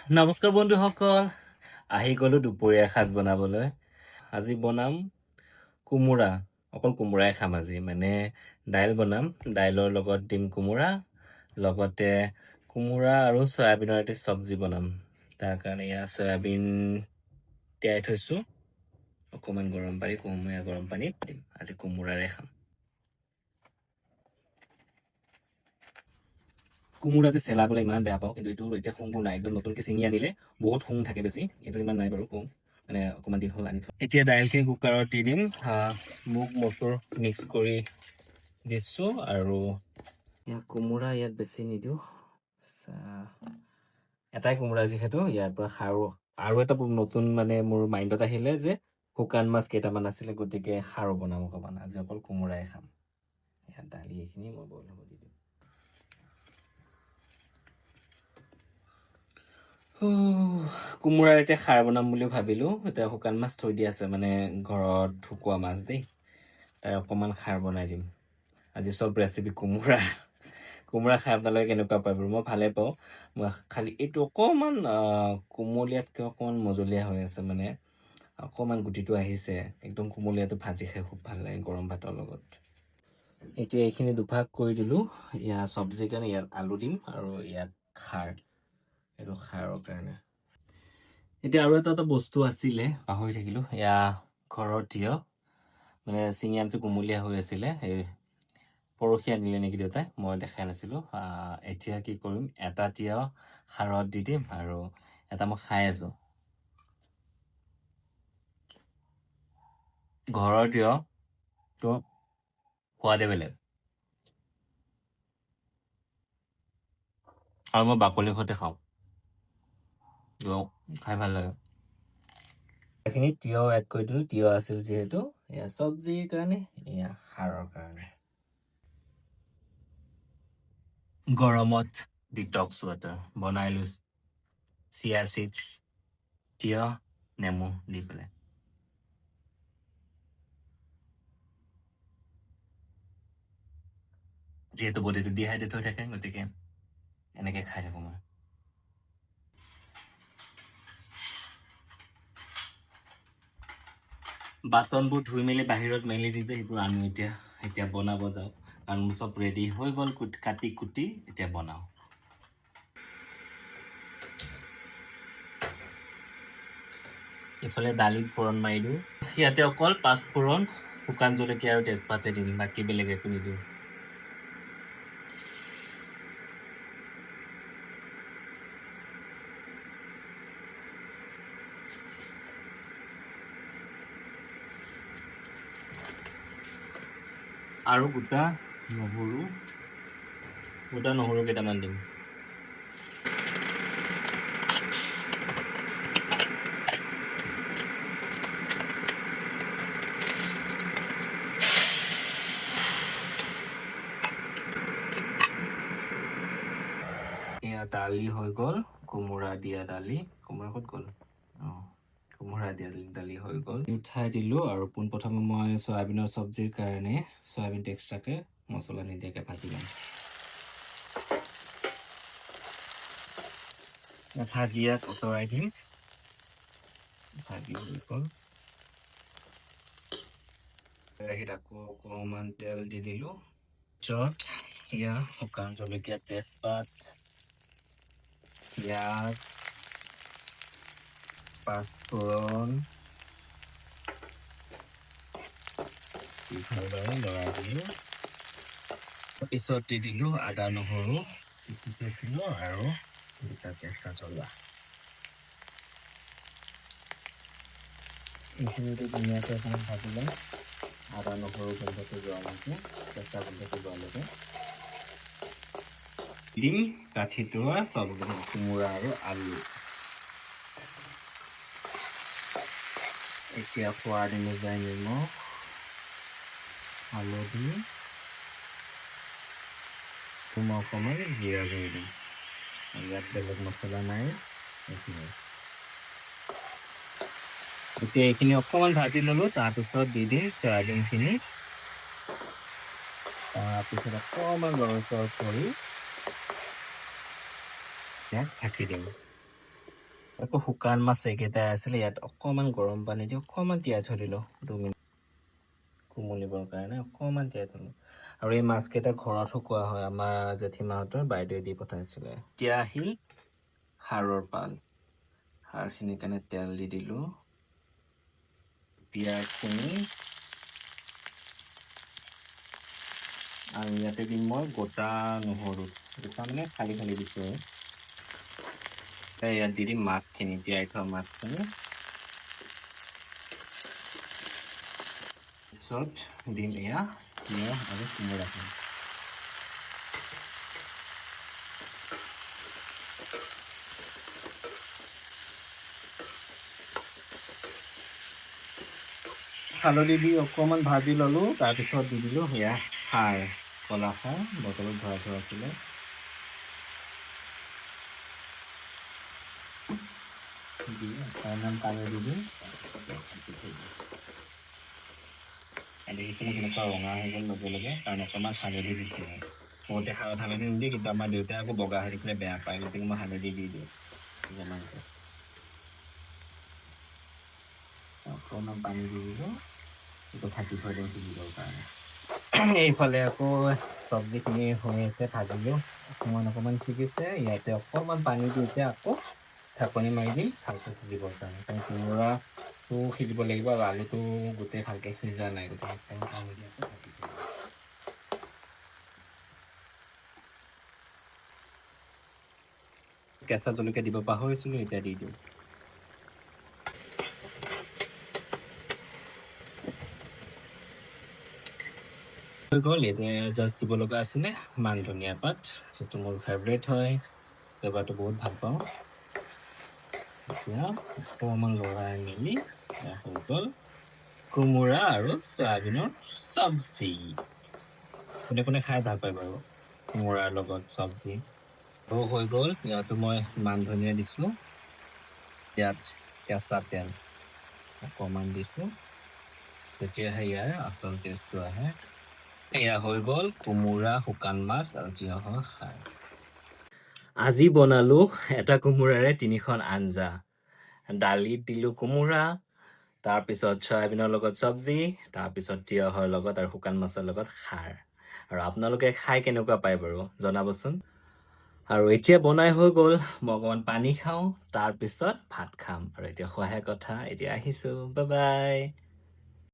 নমস্কাৰ বন্ধুসকল, আহি গ'লো দুপৰীয়াৰ সাজ বনাবলৈ। আজি বনাম কোমোৰা, অকল কোমোৰাই খাম আজি। মানে দাইল বনাম, দাইলৰ লগত দিম কোমোৰা, লগতে কোমোৰা আৰু চয়াবিনৰ এটি চব্জি বনাম। তাৰ কাৰণে এয়া চয়াবিন তিয়াই থৈছোঁ, অকণমান গৰম পানী, কুহুমীয়া গৰম পানীত দিম। আজি কোমোৰাৰে খাম। কোমোৰা যে চেলাবলৈ ইমান বেয়া পাওঁ, কিন্তু এইটো এতিয়া শুংবোৰ নাই, একদম নতুনকৈ ছিঙি আনিলে বহুত শুং থাকে বেছি। এইটো ইমান নাই বাৰু শুং, মানে অকণমান দিন হ'ল আনি থোৱা। এতিয়া দাইলখিনি কুকাৰত দি দিম, মুগ মচুৰ মিক্স কৰি দিছোঁ। আৰু ইয়াত কোমোৰা ইয়াত বেছি নিদিওঁ, এটাই কোমোৰা যিহেতু ইয়াৰ পৰা খাৰো। আৰু এটা নতুন মানে মোৰ মাইণ্ডত আহিলে যে শুকান মাছ কেইটামান আছিলে, গতিকে খাৰো বনাম অকণমান। আজি অকল কোমোৰাই খাম। ইয়াত দালি এইখিনি মই বইল হ'ব দি দিম। কোমোৰাৰ এতিয়া খাৰ বনাম বুলি ভাবিলোঁ। এতিয়া শুকান মাছ থৈ দিয়া আছে, মানে ঘৰত শুকোৱা মাছ দেই, তাই অকণমান খাৰ বনাই দিম। আজি চব ৰেচিপি কোমোৰা খাই আপোনালোকে কেনেকুৱা পায় বাৰু? মই ভালে পাওঁ। মই খালি এইটো অকণমান কোমলীয়াতকৈ অকণমান মজলীয়া হৈ আছে, মানে অকণমান গুটিটো আহিছে। একদম কোমলীয়াটো ভাজি খাই খুব ভাল লাগে গৰম ভাতৰ লগত। এতিয়া এইখিনি দুভাগ কৰি দিলোঁ। ইয়াত চব্জিৰ কাৰণে ইয়াত আলু দিম, আৰু ইয়াত খাৰ, এইটো খাৰৰ কাৰণে। এতিয়া আৰু এটা বস্তু আছিলে, পাহৰি থাকিলোঁ। এয়া ঘৰৰ তিয়ঁহ, মানে চিঙি আনটো কোমলীয়া হৈ আছিলে, এই পৰহি আনিলে নেকি দেউতাই, মই দেখাই নাছিলোঁ। এতিয়া কি কৰিম, এটা তিয়ঁহ সাৰত দি দিম, আৰু এটা মই খাই আছোঁ। ঘৰৰ তিয়ঁহটো সোৱাদে বেলেগ, আৰু মই বাকলিৰ সৈতে খাওঁ, খাই ভাল লাগে। এইখিনি তিয়ঁহ এড কৰি দিলোঁ, তিয়ঁহ আছিল যিহেতু। এয়া চব্জিৰ কাৰণে, এয়া সাৰৰ কাৰণে। গৰমত ডিটক্স ৱাটাৰ বনাই লৈছোঁ, চিয়া চিডছ, তিয়ঁহ, নেমু দি পেলাই। যিহেতু বডিটো ডিহাইড্ৰেট হৈ থাকে, গতিকে এনেকে খাই থাকোঁ মই। বাচনবোৰ ধুই মেলি বাহিৰত মেলি দি যে, সেইবোৰ আনো এতিয়া বনাব যাওঁ। কাৰণ মোৰ চব ৰেডি হৈ গ'ল, কাটি কুটি এতিয়া বনাওঁ। ইফালে দালিত ফোৰণ মাৰি দিওঁ। ইয়াতে অকল পাঁচফোৰণ, শুকান জলকীয়া আৰু তেজপাতে দিম, বাকী বেলেগ একো নিদিওঁ। আৰু গোটা নহৰু কেইটামান দিম। এয়া দালি হৈ গ'ল, কোমোৰা দিয়া দালি। কোমোৰা ক'ত গ'ল? কোমোৰা দিয়া দালি হৈ গ'ল। উঠাই দিলোঁ, আৰু পোনপ্ৰথমে মই চয়াবিনৰ চব্জিৰ কাৰণে চয়াবিনটো এক্সট্ৰাকৈ মছলা নিদিয়াকৈ ভাজি ল'ম। ভাজি ইয়াত আঁতৰাই দিম। ভাজি হৈ গ'ল। কেৰাহীত আকৌ অকণমান তেল দি দিলোঁ। পিছত এয়া শুকান জলকীয়া, তেজপাত, পিঁয়াজ, পাঁচফোৰণ লৰাই দিলোঁ। পিছত দি দিলোঁ আদা নহৰু পিচি থৈছিলোঁ, আৰু দুটা কেঁচা জ্বলা। এইখিনি ধুনীয়াকৈ অকণমান ভাজি ল'ম। আদা নহৰু গোন্ধটো যোৱালৈকে, কেঁচা গোন্ধটো যোৱালৈকে দিম। কাঠি থোৱা কোমোৰা আৰু আলু। এতিয়া সোৱাদ অনুযায়ী নিমখ, হালধি, মই অকণমান জিৰা গুড়ি দিম। ইয়াত বেলেগ মছলা নাই, এইখিনি। এতিয়া এইখিনি অকণমান ভাজি ল'লোঁ, তাৰপিছত দি দিম চয়াবিনখিনি। তাৰপিছত অকণমান লৰচৰ কৰি ইয়াক ঢাকি দিম। আকৌ শুকান মাছ এইকেইটাই আছিলে ইয়াত অকণমান গৰম পানী দি অকণমান তিয়াই থৈ দিলোঁ 2 মিনিট কোমলিবৰ কাৰণে অকণমান তিয়াই থলোঁ আৰু এই মাছকেইটা ঘৰত শুকোৱা হয় আমাৰ জেঠীমাহঁতৰ বাইদেৱে দি পঠাইছিলে এতিয়া আহিল খাৰৰ পাল খাৰখিনিৰ কাৰণে তেল দি দিলোঁ পিঁয়াজখিনি আৰু ইয়াতে দিম মই গোটা নহৰু গোটা মানে খালি খালি দিছোঁ আৰু ইয়াত দি দিম মাছখিনি তিয়াই থোৱা মাছখিনি পিছত দিম এয়া তিয়ঁহ আৰু কোমোৰাখিনি হালধি দি অকণমান ভাজি ল'লোঁ তাৰপিছত দি দিলোঁ সেয়া খাৰ কলা খাৰ বটলত ভৰাই থোৱা আছিলে দি অকণমান পানী দি দিম হালধিখিনি কেনেকুৱা ৰঙা হৈ গ'ল লগে লগে কাৰণ অকণমান হালধি দিছোঁ বহুতে হালধি নিদিয়ে কিন্তু আমাৰ দেউতাই আকৌ বগা হৈ থাকিলে বেয়া পায় গতিকে মই হালধি দি দিওঁ জমাকৈ অকণমান পানী দি দিলোঁ এইটো ঢাকি থৈ দিওঁ সিজিবৰ কাৰণে এইফালে আকৌ চব্জিখিনি হৈ আছে ভাজিলোঁ অকণমান সিজিছে ইয়াতে অকণমান পানী দিছে আকৌ ঢাকনি মাৰি দিম ভালকৈ সিজিবৰ কাৰণে কাৰণ কোমোৰাটো সিজিব লাগিব আৰু আলুটো গোটেই ভালকৈ সিজা নাই গতিকে পানী দি আকৌ ঢাকি থৈ দিম কেঁচা জলকীয়া দিব পাহৰিছিলোঁ এতিয়া দি দিওঁ হৈ গ'ল এতিয়া জাষ্ট দিব লগা আছিলে মান ধনিয়া পাত যিটো মোৰ ফেভৰেট হয় ফ্লেভাৰটো বহুত ভাল পাওঁ এতিয়া অকণমান লৰাই মেলি হৈ গ'ল কোমোৰা আৰু চয়াবিনৰ চব্জি কোনে কোনে খাই ভাল পায় বাৰু কোমোৰাৰ লগত চব্জি হৈ গ'ল ইয়াতো মই মান ধনিয়া দিছোঁ ইয়াত কেঁচা তেল অকণমান দিছোঁ তেতিয়াহে ইয়াৰ আচল টেষ্টটো আহে এয়া হৈ গ'ল কোমোৰা শুকান মাছ আৰু তিয়ঁহৰ খাৰ আজি বনালোঁ এটা কোমোৰাৰে 3খন আঞ্জা দালিত দিলোঁ কোমোৰা তাৰপিছত চয়াবিনৰ লগত চব্জি তাৰপিছত তিয়ঁহৰ লগত আৰু শুকান মাছৰ লগত খাৰ আৰু আপোনালোকে খাই কেনেকুৱা পায় বাৰু জনাবচোন আৰু এতিয়া বনাই হৈ গ'ল মই অকণমান পানী খাওঁ তাৰপিছত ভাত খাম আৰু এতিয়া খোৱাহে কথা এতিয়া আহিছোঁ বাই বাই